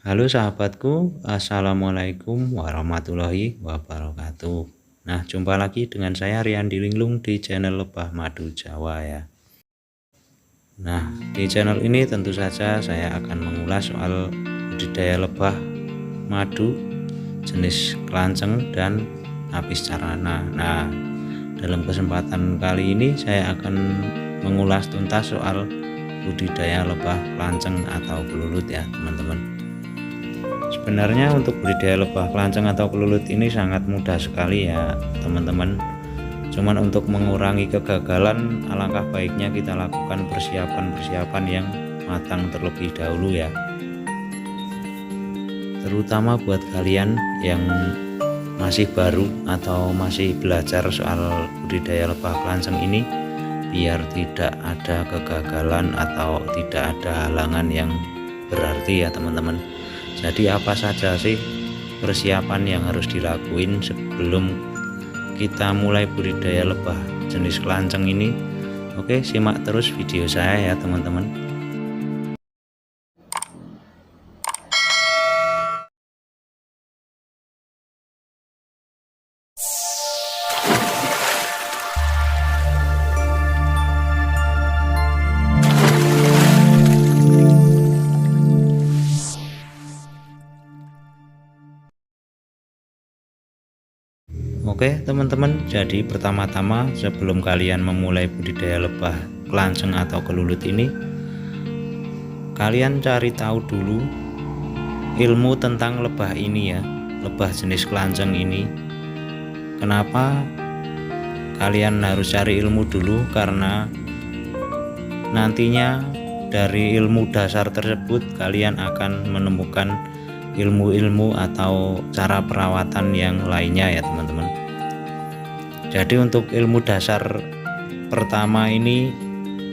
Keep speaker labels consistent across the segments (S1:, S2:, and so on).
S1: Halo sahabatku, Assalamualaikum warahmatullahi wabarakatuh. Nah, jumpa lagi dengan saya Rian Dilinglung di channel Lebah Madu Jawa ya. Nah, di channel ini tentu saja saya akan mengulas soal budidaya lebah madu jenis kelanceng dan apis carana. Nah, dalam kesempatan kali ini saya akan mengulas tuntas soal budidaya lebah kelanceng atau kelulut ya teman-teman. Sebenarnya untuk budidaya lebah kelanceng atau kelulut ini sangat mudah sekali ya teman-teman. Cuman untuk mengurangi kegagalan, alangkah baiknya kita lakukan persiapan-persiapan yang matang terlebih dahulu ya. Terutama buat kalian yang masih baru atau masih belajar soal budidaya lebah kelanceng ini, biar tidak ada kegagalan atau tidak ada halangan yang berarti ya teman-teman. Jadi apa saja sih persiapan yang harus dilakuin sebelum kita mulai budidaya lebah jenis kelanceng ini? Oke, simak terus video saya ya teman-teman. Oke teman-teman, jadi pertama-tama sebelum kalian memulai budidaya lebah kelanceng atau kelulut ini, kalian cari tahu dulu ilmu tentang lebah ini ya, lebah jenis kelanceng ini. Kenapa kalian harus cari ilmu dulu? Karena nantinya dari ilmu dasar tersebut kalian akan menemukan ilmu-ilmu atau cara perawatan yang lainnya ya teman-teman. Jadi untuk ilmu dasar pertama ini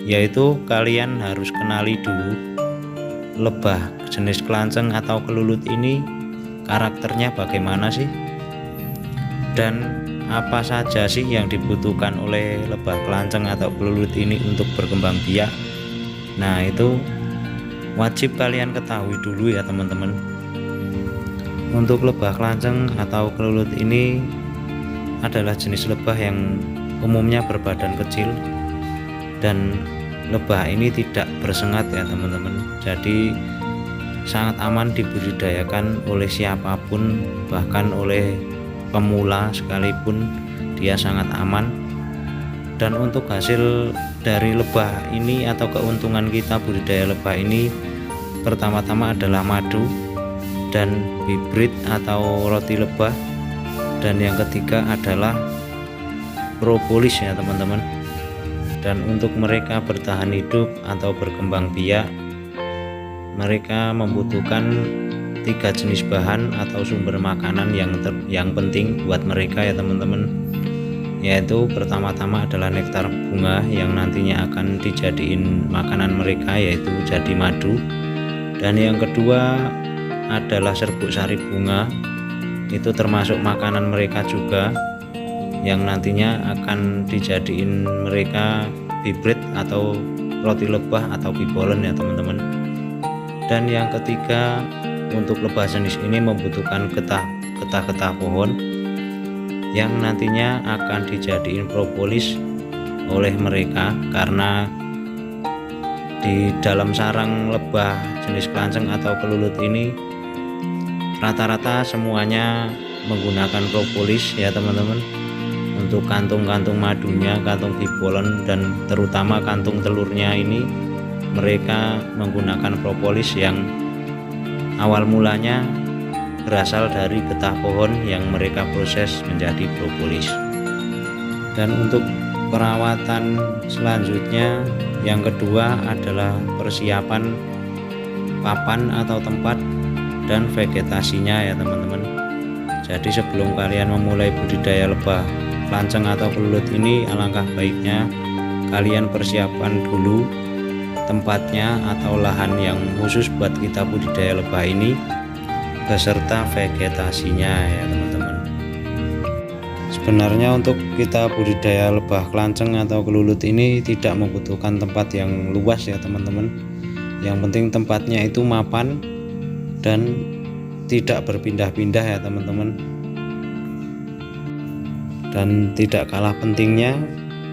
S1: yaitu kalian harus kenali dulu lebah jenis kelanceng atau kelulut ini karakternya bagaimana sih, dan apa saja sih yang dibutuhkan oleh lebah kelanceng atau kelulut ini untuk berkembang biak. Nah, itu wajib kalian ketahui dulu ya teman-teman. Untuk lebah kelanceng atau kelulut ini adalah jenis lebah yang umumnya berbadan kecil dan lebah ini tidak bersengat ya teman-teman. Jadi sangat aman dibudidayakan oleh siapapun, bahkan oleh pemula sekalipun dia sangat aman. Dan untuk hasil dari lebah ini atau keuntungan kita budidaya lebah ini pertama-tama adalah madu dan bibit atau roti lebah, dan yang ketiga adalah propolis ya teman-teman. Dan untuk mereka bertahan hidup atau berkembang biak, mereka membutuhkan 3 jenis bahan atau sumber makanan yang penting buat mereka ya teman-teman, yaitu pertama-tama adalah nektar bunga yang nantinya akan dijadiin makanan mereka, yaitu jadi madu. Dan yang kedua adalah serbuk sari bunga, itu termasuk makanan mereka juga yang nantinya akan dijadiin mereka bibit atau roti lebah atau bibolen ya teman-teman. Dan yang ketiga, untuk lebah jenis ini membutuhkan getah pohon yang nantinya akan dijadiin propolis oleh mereka, karena di dalam sarang lebah jenis kelanceng atau kelulut ini rata-rata semuanya menggunakan propolis ya teman-teman. Untuk kantung-kantung madunya, kantung bibolen, dan terutama kantung telurnya ini mereka menggunakan propolis yang awal mulanya berasal dari getah pohon yang mereka proses menjadi propolis. Dan untuk perawatan selanjutnya yang kedua adalah persiapan papan atau tempat dan vegetasinya ya teman-teman. Jadi sebelum kalian memulai budidaya lebah kelanceng atau kelulut ini, alangkah baiknya kalian persiapkan dulu tempatnya atau lahan yang khusus buat kita budidaya lebah ini beserta vegetasinya ya teman-teman. Sebenarnya untuk kita budidaya lebah kelanceng atau kelulut ini tidak membutuhkan tempat yang luas ya teman-teman. Yang penting tempatnya itu mapan dan tidak berpindah-pindah ya teman-teman. Dan tidak kalah pentingnya,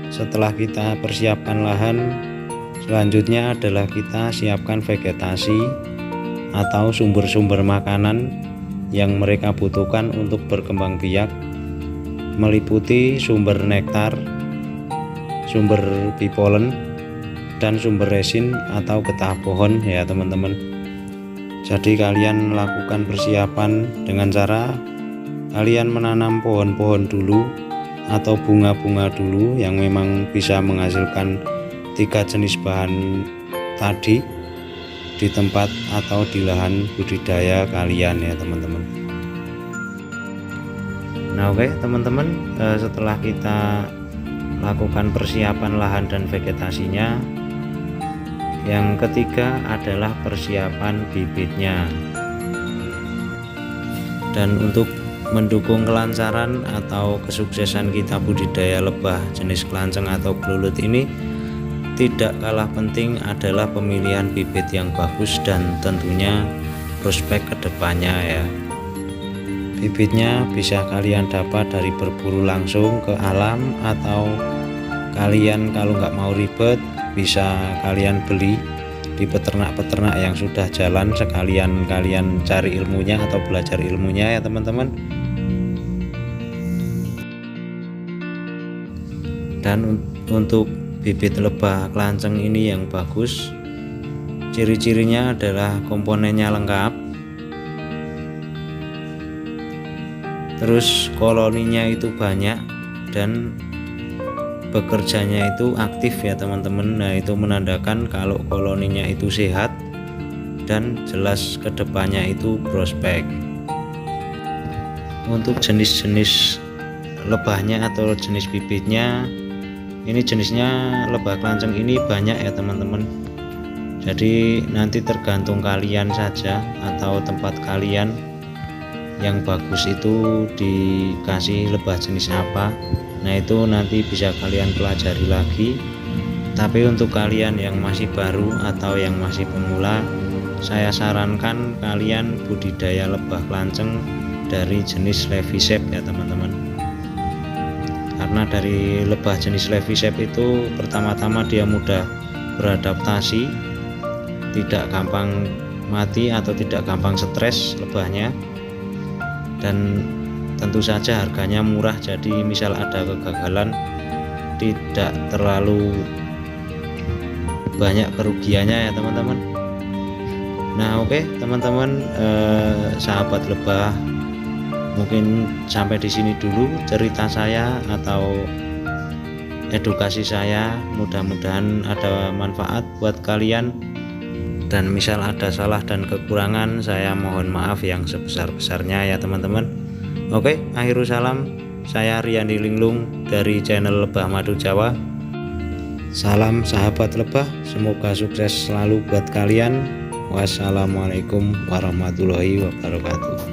S1: setelah kita persiapkan lahan, selanjutnya adalah kita siapkan vegetasi atau sumber-sumber makanan yang mereka butuhkan untuk berkembang biak, meliputi sumber nektar, sumber bipolen, dan sumber resin atau getah pohon ya teman-teman. Jadi kalian lakukan persiapan dengan cara kalian menanam pohon-pohon dulu atau bunga-bunga dulu yang memang bisa menghasilkan 3 jenis bahan tadi di tempat atau di lahan budidaya kalian ya teman-teman. Nah oke teman-teman, setelah kita lakukan persiapan lahan dan vegetasinya, yang ketiga adalah persiapan bibitnya. Dan untuk mendukung kelancaran atau kesuksesan kita budidaya lebah jenis kelanceng atau belulut ini, tidak kalah penting adalah pemilihan bibit yang bagus dan tentunya prospek kedepannya ya. Bibitnya bisa kalian dapat dari berburu langsung ke alam, atau kalian kalau nggak mau ribet bisa kalian beli di peternak-peternak yang sudah jalan, sekalian kalian cari ilmunya atau belajar ilmunya ya teman-teman. Dan untuk bibit lebah kelanceng ini yang bagus, ciri-cirinya adalah komponennya lengkap, terus koloninya itu banyak dan bekerjanya itu aktif ya teman-teman. Nah itu menandakan kalau koloninya itu sehat dan jelas kedepannya itu prospek. Untuk jenis-jenis lebahnya atau jenis bibitnya, ini jenisnya lebah kelanceng ini banyak ya teman-teman. Jadi nanti tergantung kalian saja atau tempat kalian yang bagus itu dikasih lebah jenis apa. Nah itu nanti bisa kalian pelajari lagi. Tapi untuk kalian yang masih baru atau yang masih pemula, saya sarankan kalian budidaya lebah kelanceng dari jenis Levisep ya teman-teman. Karena dari lebah jenis Levisep itu pertama-tama dia mudah beradaptasi, tidak gampang mati atau tidak gampang stres lebahnya, dan tentu saja harganya murah. Jadi misal ada kegagalan tidak terlalu banyak kerugiannya ya teman-teman. Nah oke teman-teman, sahabat lebah, mungkin sampai di sini dulu cerita saya atau edukasi saya. Mudah-mudahan ada manfaat buat kalian, dan misal ada salah dan kekurangan saya mohon maaf yang sebesar-besarnya ya teman-teman. Oke, akhirul salam, saya Riyandi Linglung dari channel Lebah Madu Jawa. Salam sahabat lebah, semoga sukses selalu buat kalian. Wassalamualaikum warahmatullahi wabarakatuh.